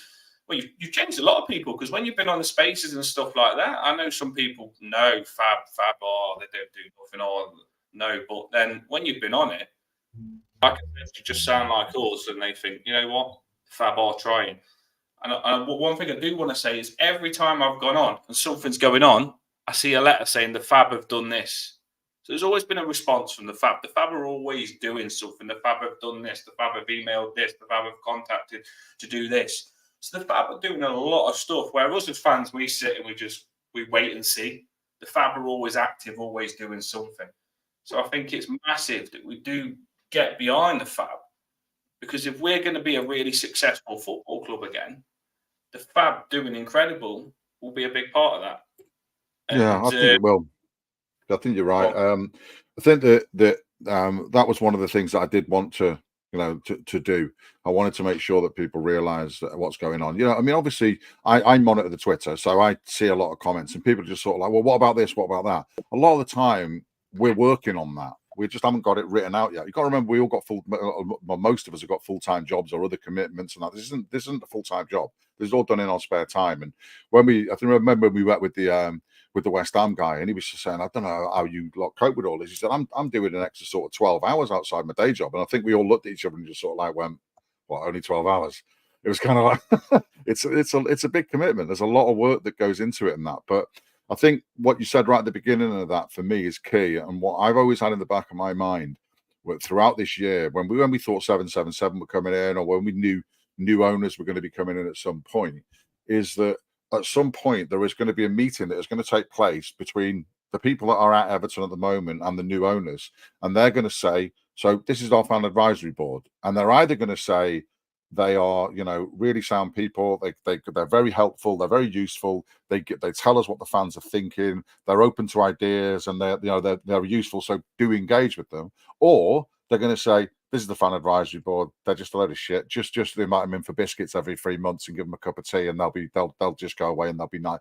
well, you've changed a lot of people, because when you've been on the spaces and stuff like that, I know some people know fab, they don't do nothing, or no. But then when you've been on it, like I said, you just sound like us, and they think, you know what, fab are trying. And one thing I do want to say is, every time I've gone on and something's going on, I see a letter saying the fab have done this. So there's always been a response from the fab. The fab are always doing something. The fab have done this. The fab have emailed this. The fab have contacted to do this. So the fab are doing a lot of stuff, where us as fans, we sit and we wait and see. The fab are always active, always doing something. So I think it's massive that we do get behind the fab, because if we're going to be a really successful football club again, the fab doing incredible will be a big part of that. And, yeah, I think it will. I think you're right. I think that was one of the things that I did want to do. I wanted to make sure that people realise what's going on. I mean, obviously, I monitor the Twitter, so I see a lot of comments, and people are just sort of like, well, what about this? What about that? A lot of the time, we're working on that. We just haven't got it written out yet. You've got to remember, we all got most of us have got full-time jobs or other commitments, and that this isn't a full-time job. This is all done in our spare time. And I remember when we went with the West Ham guy, and he was just saying, I don't know how you cope with all this. He said, I'm doing an extra sort of 12 hours outside my day job. And I think we all looked at each other and just sort of like went, what, only 12 hours? It was kind of like, it's a big commitment. There's a lot of work that goes into it and that. But I think what you said right at the beginning of that, for me, is key. And what I've always had in the back of my mind throughout this year, when we thought 777 were coming in, or when we knew new owners were going to be coming in at some point, is that at some point there is going to be a meeting that is going to take place between the people that are at Everton at the moment and the new owners, and they're going to say, so this is our fan advisory board, and they're either going to say they are, really sound people. They're very helpful. They're very useful. They tell us what the fans are thinking. They're open to ideas, and they're useful. So do engage with them. Or they're going to say, this is the fan advisory board. They're just a load of shit. Just invite them in for biscuits every 3 months and give them a cup of tea, and they'll just go away and they'll be nice.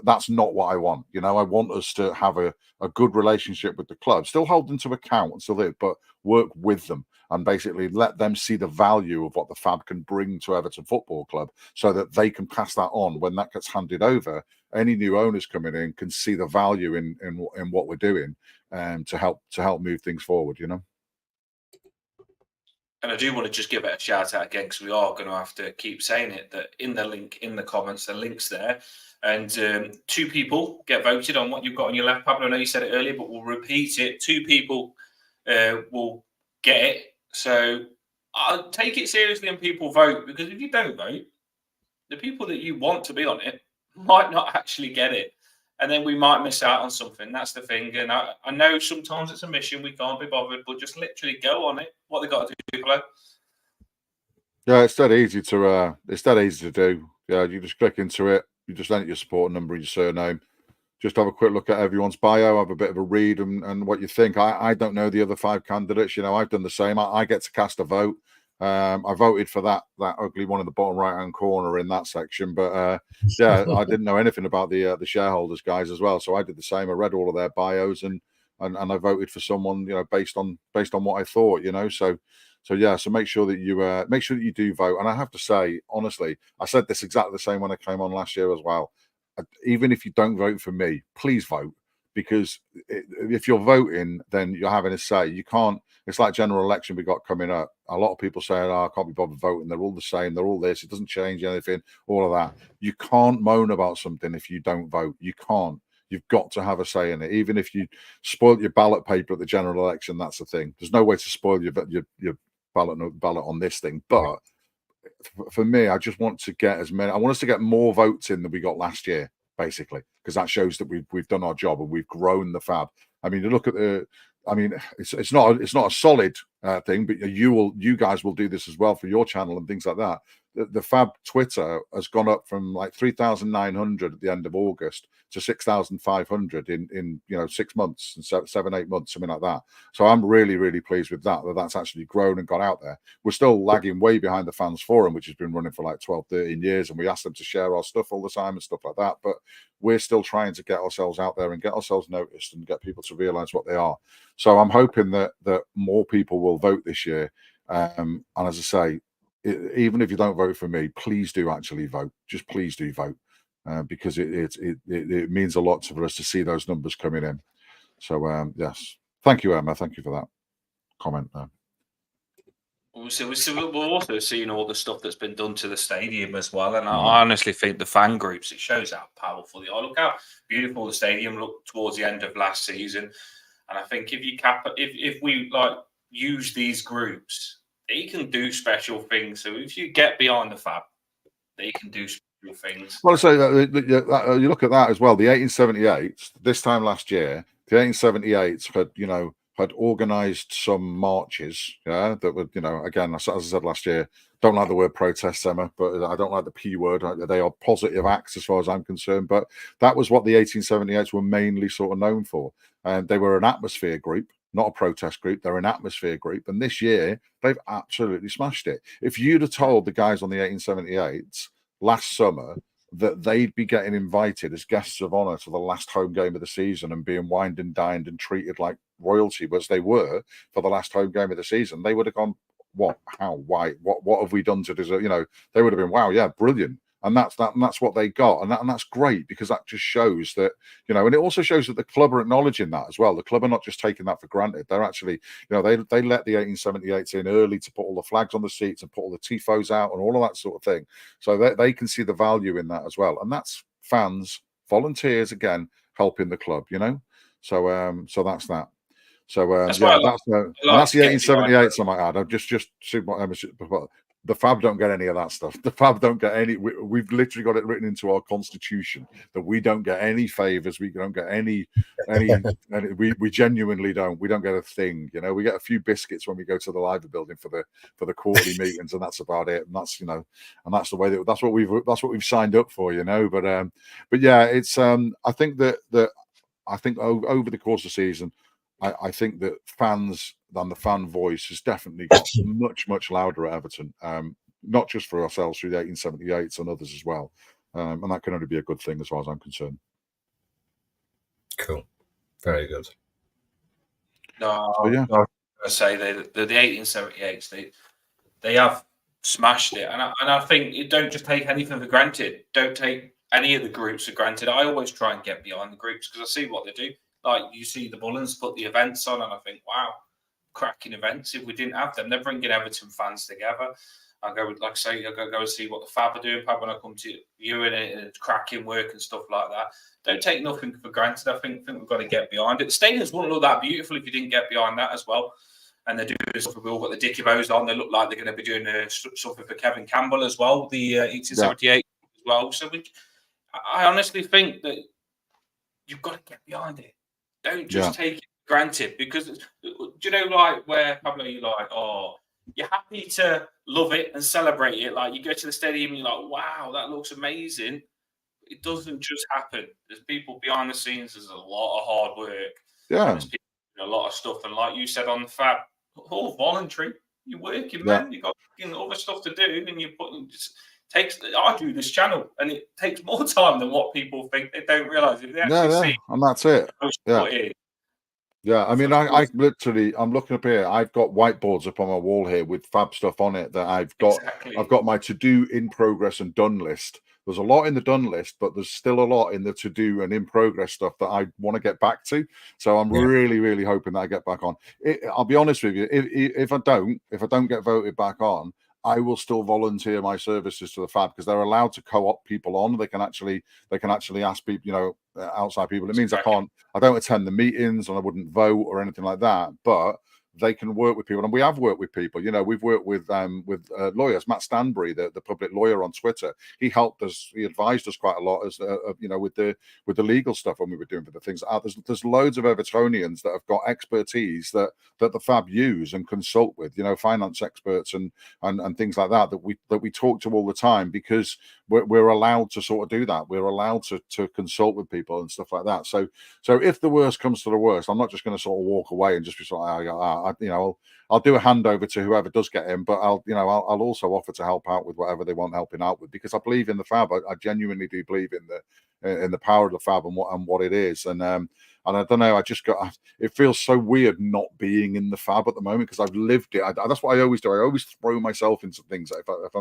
That's not what I want. I want us to have a good relationship with the club, still hold them to account and still live, but work with them and basically let them see the value of what the Fab can bring to Everton Football Club, so that they can pass that on when that gets handed over. Any new owners coming in can see the value in what we're doing, to help move things forward. And I do want to just give it a shout out again, because we are going to have to keep saying it, that in the link in the comments, the link's there. And 2 people get voted on what you've got on your left, Pablo. I know you said it earlier, but we'll repeat it. 2 people will get it. So I'll take it seriously and people vote, because if you don't vote, the people that you want to be on it might not actually get it. And then we might miss out on something. That's the thing. And I know sometimes it's a mission. We can't be bothered, but just literally go on it. What they got to do, Pablo? Yeah, it's that easy to do. Yeah, you just click into it. You just enter your support number and your surname. Just have a quick look at everyone's bio, have a bit of a read and what you think. I don't know the other 5 candidates. I've done the same. I get to cast a vote. I voted for that ugly one in the bottom right-hand corner in that section. But yeah, I didn't know anything about the shareholders guys as well. So I did the same. I read all of their bios and I voted for someone, based on what I thought, So yeah, so make sure that you do vote. And I have to say, honestly, I said this exactly the same when I came on last year as well. Even if you don't vote for me, please vote, because if you're voting, then you're having a say. You can't. It's like general election we got coming up. A lot of people saying, "Oh, I can't be bothered voting. They're all the same. They're all this. It doesn't change anything." All of that. You can't moan about something if you don't vote. You can't. You've got to have a say in it. Even if you spoil your ballot paper at the general election, that's the thing. There's no way to spoil your ballot on this thing. But for me, I just want to get I want us to get more votes in than we got last year, basically, because that shows that we've done our job and we've grown the Fab. I mean, you look at it's not a solid thing, but you guys will do this as well for your channel and things like that. The Fab Twitter has gone up from like 3,900 at the end of August to 6,500 in 6 months and 7-8 months, something like that. So I'm really, really pleased with that's actually grown and got out there. We're still lagging way behind the Fans Forum, which has been running for like 12, 13 years, and we ask them to share our stuff all the time and stuff like that. But we're still trying to get ourselves out there and get ourselves noticed and get people to realize what they are. So I'm hoping that more people will vote this year. And as I say, even if you don't vote for me, please do actually vote. Just please do vote, because it means a lot for us to see those numbers coming in. So yes, thank you, Emma. Thank you for that comment. So we're also seeing all the stuff that's been done to the stadium as well. And I honestly think the fan groups, it shows how powerful they are. Look how beautiful the stadium looked towards the end of last season. And I think if we use these groups, they can do special things. So if you get behind the Fab, they can do special things. Well, so you look at that as well. The 1878, this time last year, the 1878 had organised some marches, that would, again, as I said last year, don't like the word protest, Emma, but I don't like the P word. They are positive acts as far as I'm concerned. But that was what the 1878s were mainly sort of known for. And they were an atmosphere group, not a protest group. They're an atmosphere group. And this year, they've absolutely smashed it. If you'd have told the guys on the 1878s last summer that they'd be getting invited as guests of honor to the last home game of the season and being wined and dined and treated like royalty, as they were for the last home game of the season, they would have gone, what, how, why, what have we done to deserve? They would have been, wow, yeah, brilliant. And that's what they got, and that's great, because that just shows that, and it also shows that the club are acknowledging that as well. The club are not just taking that for granted. They're actually, they let the 1878s in early to put all the flags on the seats and put all the tifos out and all of that sort of thing, so they can see the value in that as well. And that's fans, volunteers, again, helping the club. So that's that. So that's the 1878s. I might add. I've just see what Emma. The Fab don't get any of that stuff. The Fab don't get any. We've literally got it written into our constitution that we don't get any favors. We don't get any. We genuinely don't. We don't get a thing. You know, we get a few biscuits when we go to the library building for the quarterly meetings, and that's about it. And that's, you know, and that's the way that's what we've signed up for. You know, but yeah, it's I think that I think over the course of the season, I think that fans and the fan voice has definitely got much louder at Everton, not just for ourselves through the 1878s and others as well. And that can only be a good thing as far as I'm concerned. Cool. Very good. No, So, yeah. I say the 1878s, they have smashed it. And I think you don't just take anything for granted. Don't take any of the groups for granted. I always try and get behind the groups because I see what they do. Like, you see the Bullens put the events on, and I think, wow, cracking events. If we didn't have them, they're bringing Everton fans together. I go, like I say, I go and see what the Fab are doing. Fab, when I come to you and it's cracking work and stuff like that. Don't take nothing for granted. I think we've got to get behind it. The stadiums wouldn't look that beautiful if you didn't get behind that as well. And they're doing stuff. We've all got the Dickie Bows on. They look like they're going to be doing something for Kevin Campbell as well, the 1878 as well. So I honestly think that you've got to get behind it. Don't just take it for granted, because do you know, like, where Pablo, you're like, oh, you're happy to love it and celebrate it. Like, you go to the stadium and you're like, wow, that looks amazing. It doesn't just happen. There's people behind the scenes. There's a lot of hard work. Yeah. There's people doing a lot of stuff. And like you said on the Fab, all voluntary. You're working, man. You've got other stuff to do, and you're putting just. I do this channel, and it takes more time than what people think. They don't realise it. They actually see, and that's it. Yeah, I mean, I literally, I'm looking up here. I've got whiteboards up on my wall here with Fab stuff on it that I've got. Exactly. I've got my to-do, in progress, and done list. There's a lot in the done list, but there's still a lot in the to-do and in progress stuff that I want to get back to. So I'm really, really hoping that I get back on. I'll be honest with you. If I don't get voted back on, I will still volunteer my services to the Fab, because they're allowed to co-opt people on. They can actually ask people, you know, outside people. It means I don't attend the meetings, and I wouldn't vote or anything like that, but they can work with people, and we have worked with people. You know, we've worked with lawyers. Matt Stanbury, the public lawyer on Twitter, he helped us. He advised us quite a lot, as you know, with the legal stuff when we were doing for the things. There's loads of Evertonians that have got expertise that the Fab use and consult with. You know, finance experts and things like that we talk to all the time, because we're allowed to sort of do that. We're allowed to consult with people and stuff like that. So if the worst comes to the worst, I'm not just going to sort of walk away and just be sort of, I'll do a handover to whoever does get in, but I'll also offer to help out with whatever they want helping out with, because I believe in the Fab. I genuinely do believe in the power of the Fab and what it is. And I don't know, it feels so weird not being in the Fab at the moment, because I've lived it. That's what I always do. I always throw myself into things. If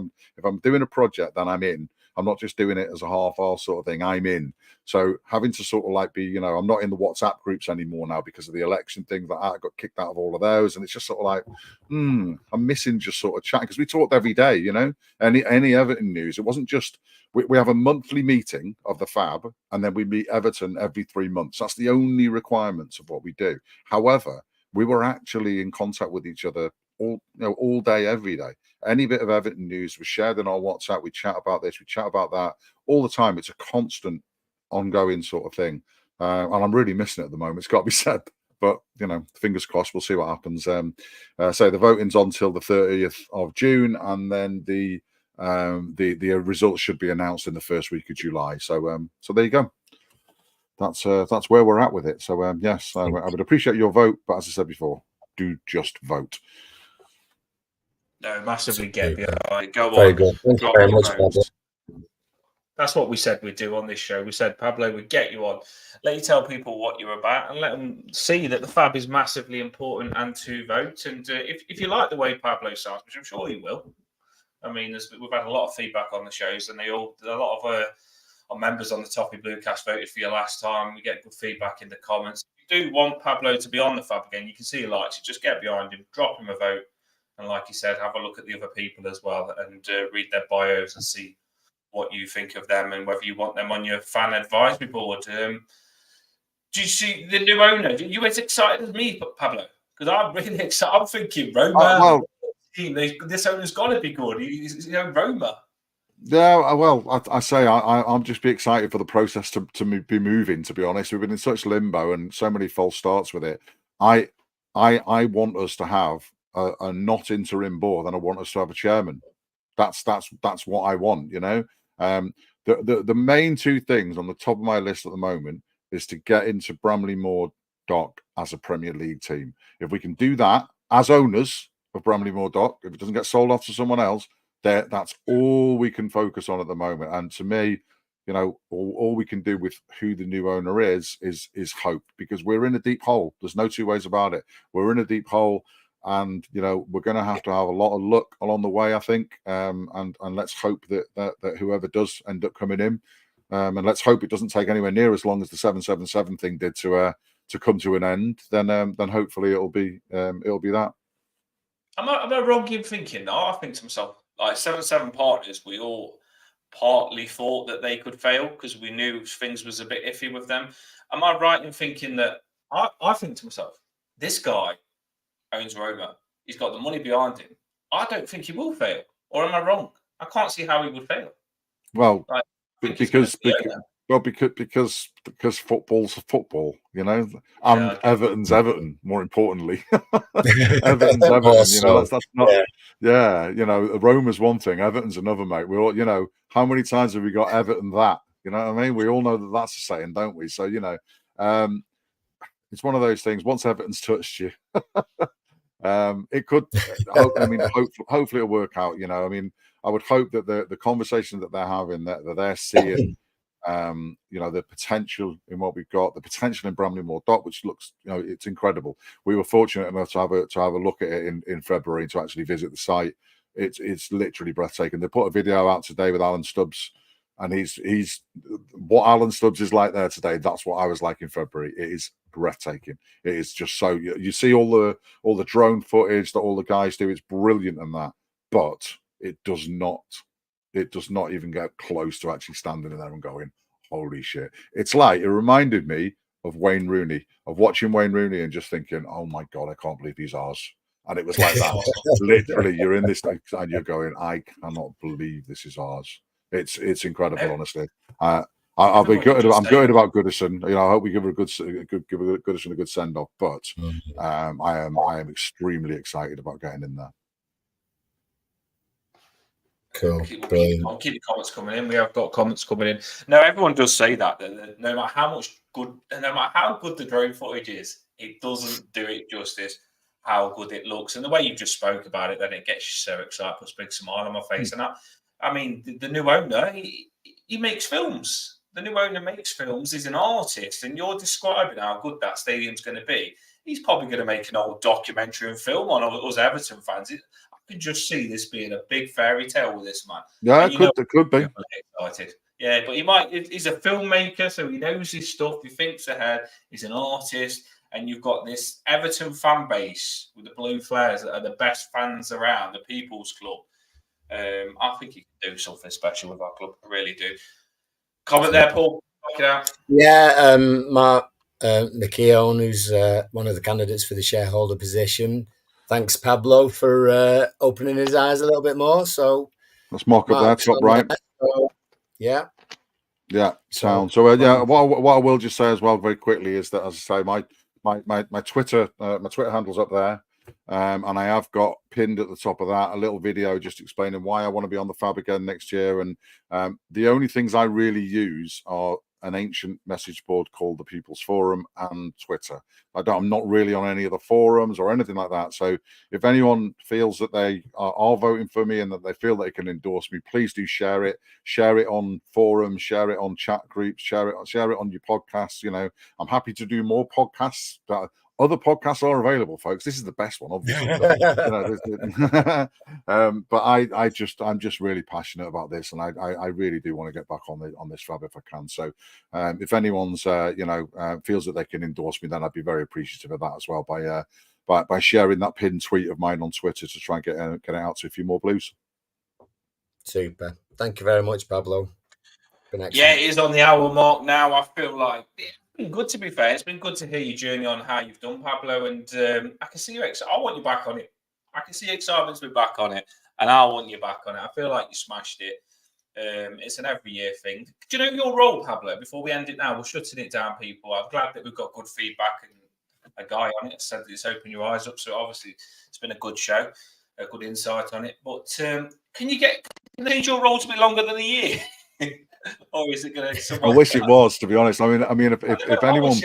I'm doing a project, then I'm in. I'm not just doing it as a half-assed sort of thing. I'm in. So having to sort of like be, you know, I'm not in the WhatsApp groups anymore now because of the election thing. That I got kicked out of all of those, and it's just sort of like, I'm missing just sort of chat, because we talked every day, you know, any Everton news. It wasn't just we have a monthly meeting of the Fab, and then we meet Everton every 3 months. That's the only requirements of what we do. However, we were actually in contact with each other all day, every day. Any bit of Everton news was shared in our WhatsApp. We chat about this, we chat about that all the time. It's a constant, ongoing sort of thing, and I'm really missing it at the moment. It's got to be said, but you know, fingers crossed. We'll see what happens. So the voting's on till the 30th of June, and then the results should be announced in the first week of July. So there you go. That's where we're at with it. So yes, I would appreciate your vote, but as I said before, do just vote. No, massively get behind. Go on. Very good. Thank you very much, Pablo. That's what we said we'd do on this show. We said, Pablo, we'd get you on, let you tell people what you're about, and let them see that the Fab is massively important and to vote. And if you like the way Pablo sounds, which I'm sure you will, I mean, we've had a lot of feedback on the shows, and a lot of our members on the Toffee Bluecast voted for you last time. We get good feedback in the comments. If you do want Pablo to be on the Fab again, you can see he likes it. Just get behind him, drop him a vote, and like you said, have a look at the other people as well, and read their bios and see what you think of them and whether you want them on your fan advisory board. Do you see the new owner? Are you as excited as me, Pablo? Because I'm really excited. I'm thinking Roma. team. This owner's got to be good. He's Roma. Yeah, well, I say I'm just be excited for the process to be moving. To be honest, we've been in such limbo and so many false starts with it. I want us to have a not interim board, and I want us to have a chairman. That's what I want. The main two things on the top of my list at the moment is to get into Bramley Moor Dock as a Premier League team. If we can do that as owners of Bramley Moor Dock, if it doesn't get sold off to someone else, that's all we can focus on at the moment. And to me, all we can do with who the new owner is hope, because we're in a deep hole. There's no two ways about it. We're in a deep hole, and we're going to have a lot of luck along the way, I think. And let's hope that whoever does end up coming in, and let's hope it doesn't take anywhere near as long as the 777 thing did to come to an end. Then hopefully it'll be that. Am I wrong in thinking? I think to myself, like 7 partners, we all partly thought that they could fail because we knew things was a bit iffy with them. Am I right in thinking that? I think to myself, this guy owns Roma. He's got the money behind him. I don't think he will fail. Or am I wrong? I can't see how he would fail. Well, because football's football, and Everton's Everton. More importantly, Everton's Everton. That's not. Yeah, Roma's one thing, Everton's another, mate. We all, how many times have we got Everton that? You know what I mean? We all know that that's a saying, don't we? So it's one of those things. Once Everton's touched you, it could. Hopefully it'll work out. I would hope that the conversation that they're having, that they're seeing, the potential in what we've got, the potential in Bramley Moor Dock, which looks, it's incredible. We were fortunate enough to have a look at it in February, to actually visit the site. It's literally breathtaking. They put a video out today with Alan Stubbs, and he's what Alan Stubbs is like there today. That's what I was like in February. It is breathtaking. It is just so you see all the drone footage that all the guys do. It's brilliant and that, but it does not even get close to actually standing in there and going, holy shit. It's like, it reminded me of Wayne Rooney, of watching Wayne Rooney and just thinking, oh my God, I can't believe he's ours. And it was like that. Literally, you're in this and you're going, I cannot believe this is ours. It's incredible, honestly. I'll be gutted. I'm gutted about Goodison. I hope we give Goodison a good send off. But I am extremely excited about getting in there. Cool. Keep the comments coming in. We have got comments coming in. No, everyone does say that no matter how good the drone footage is, it doesn't do it justice how good it looks. And the way you just spoke about it, then it gets you so excited, puts a big smile on my face. And I mean, the new owner, he makes films. The new owner makes films. He's an artist, and you're describing how good that stadium's going to be. He's probably going to make an old documentary and film on us Everton fans. I can just see this being a big fairy tale with this man. Yeah, it could be. Excited. Yeah, but he's a filmmaker, so he knows his stuff. He thinks ahead. He's an artist, and you've got this Everton fan base with the blue flares that are the best fans around, the People's Club. I think he can do something special with our club. I really do. Comment there, Paul. Check it out. Yeah, Mark McKeown, who's one of the candidates for the shareholder position. Thanks, Pablo, for opening his eyes a little bit more. So let's mock up that top right. Yeah. Sound. So what I will just say as well very quickly is that, as I say, my Twitter handle's up there. And I have got pinned at the top of that a little video just explaining why I want to be on the Fab again next year. And the only things I really use are an ancient message board called the People's Forum and Twitter. I'm not really on any of the forums or anything like that. So if anyone feels that they are voting for me and that they feel they can endorse me, please do share it. Share it on forums, share it on chat groups, share it on your podcasts. I'm happy to do more podcasts. Other podcasts are available, folks. This is the best one, obviously. But I'm just really passionate about this, and I really do want to get back on this Fab if I can. So, if anyone's feels that they can endorse me, then I'd be very appreciative of that as well by sharing that pinned tweet of mine on Twitter to try and get it out to a few more Blues. Super. Thank you very much, Pablo. Yeah, it is on the hour mark now. I feel like it's been good, to be fair. It's been good to hear your journey on how you've done, Pablo, and I can see you. I want you back on it. I can see excitement to be back on it, and I want you back on it. I feel like you smashed it. It's an every year thing. Do you know your role, Pablo? Before we end it now, we're shutting it down, people. I'm glad that we've got good feedback and a guy on it said that it's opened your eyes up. So obviously it's been a good show, a good insight on it. But can you change your role to be longer than a year? Or is it going to? I wish it was, to be honest. I mean, if anyone.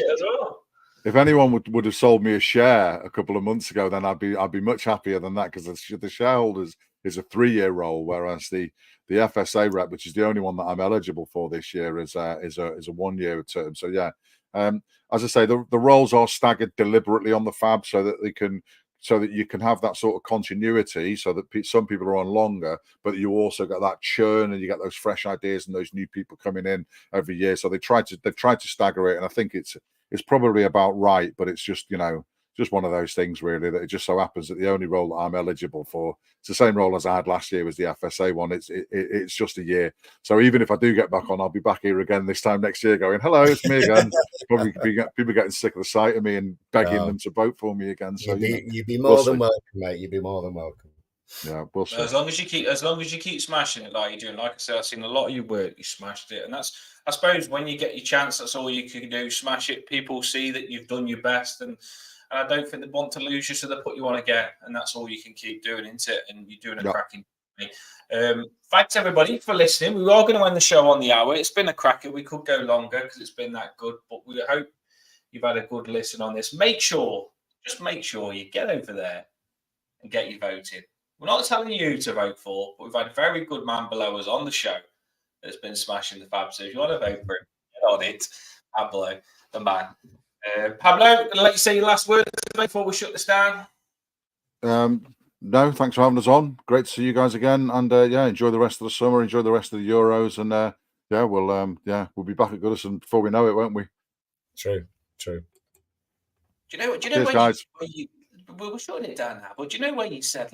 If anyone would have sold me a share a couple of months ago, then I'd be much happier than that, because the shareholders is a 3-year role, whereas the FSA rep, which is the only one that I'm eligible for this year, is a 1-year term. So yeah, as I say, the roles are staggered deliberately on the FAB so that you can have that sort of continuity, so that some people are on longer, but you also get that churn and you get those fresh ideas and those new people coming in every year. So they've tried to stagger it, and I think it's probably about right, but it's just, just one of those things really, that it just so happens that the only role that I'm eligible for, it's the same role as I had last year, was the FSA one. It's just a year. So even if I do get back on, I'll be back here again this time next year going, hello, it's me again. Probably people getting sick of the sight of me and begging them to vote for me again. So you'd be more than welcome, mate. You'd be more than welcome. Yeah, we'll see. As long as you keep smashing it like you're doing. Like I said, I've seen a lot of your work. You smashed it, and that's, I suppose, when you get your chance, that's all you can do. Smash it. People see that you've done your best, and I don't think they want to lose you, so they put you on again, and that's all you can keep doing, isn't it? And you're doing a cracking. Thanks everybody for listening. We are going to end the show on the hour. It's been a cracker. We could go longer because it's been that good, but we hope you've had a good listen on this. Just make sure you get over there and get your voting. We're not telling you who to vote for, but we've had a very good man below us on the show that's been smashing the FAB. So if you want to vote for him, get on it. Pablo, the man. Pablo, let you say your last word before we shut this down. No, thanks for having us on. Great to see you guys again, and enjoy the rest of the summer, enjoy the rest of the Euros, and we'll be back at Goodison before we know it, won't we? True. Do you know Cheers, guys. We're shutting it down now, but do you know where you said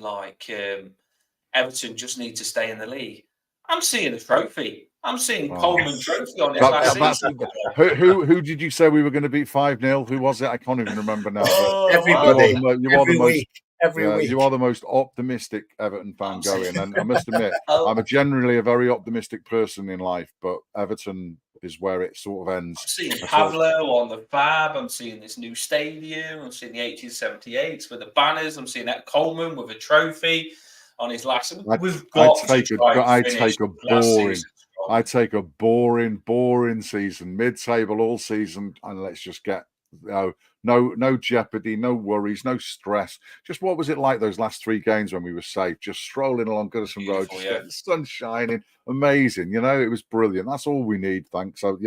Everton just need to stay in the league? I'm seeing a trophy. I'm seeing Coleman Trophy on it last season. Who did you say we were going to beat 5-0? Who was it? I can't even remember now. Everybody. Every week. You are the most optimistic Everton fan going, and I must admit, I'm generally a very optimistic person in life, but Everton is where it sort of ends. I'm seeing Pablo on the FAB. I'm seeing this new stadium. I'm seeing the 1878s with the banners. I'm seeing that Coleman with a trophy on his last. I'd take a boring season, mid-table all season, and let's just get no jeopardy, no worries, no stress. Just what was it like those last 3 games when we were safe, just strolling along Goodison Road, just getting the sun shining, amazing. It was brilliant. That's all we need, thanks. So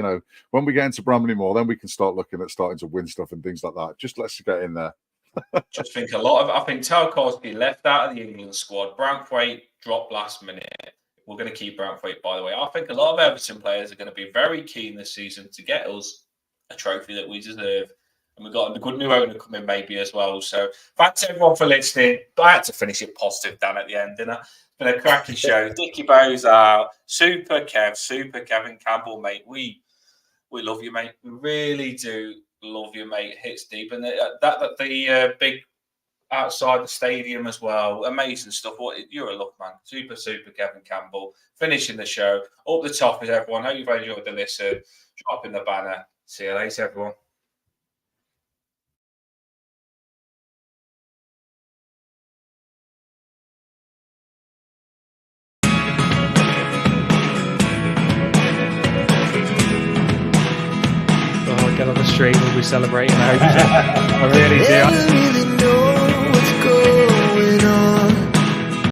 when we get into Bramley Moor, then we can start looking at starting to win stuff and things like that. Just let's get in there. Just think I think Tarkowski left out of the England squad. Branthwaite dropped last minute. We're going to keep Branthwaite, by the way. I think a lot of Everton players are going to be very keen this season to get us a trophy that we deserve. And we've got a good new owner coming maybe as well. So thanks everyone for listening. I had to finish it positive, Dan, at the end, didn't I? It's been a cracking show. Dickie Bowes out. Super Kevin Campbell, mate. We love you, mate. We really do love you, mate. Hits deep. And the big outside the stadium as well. Amazing stuff. You're a luck, man. Super Kevin Campbell. Finishing the show. Up the top is everyone. Hope you've enjoyed the listen. Drop in the banner. See you later, everyone. Get on the street, we'll be celebrating. I really do.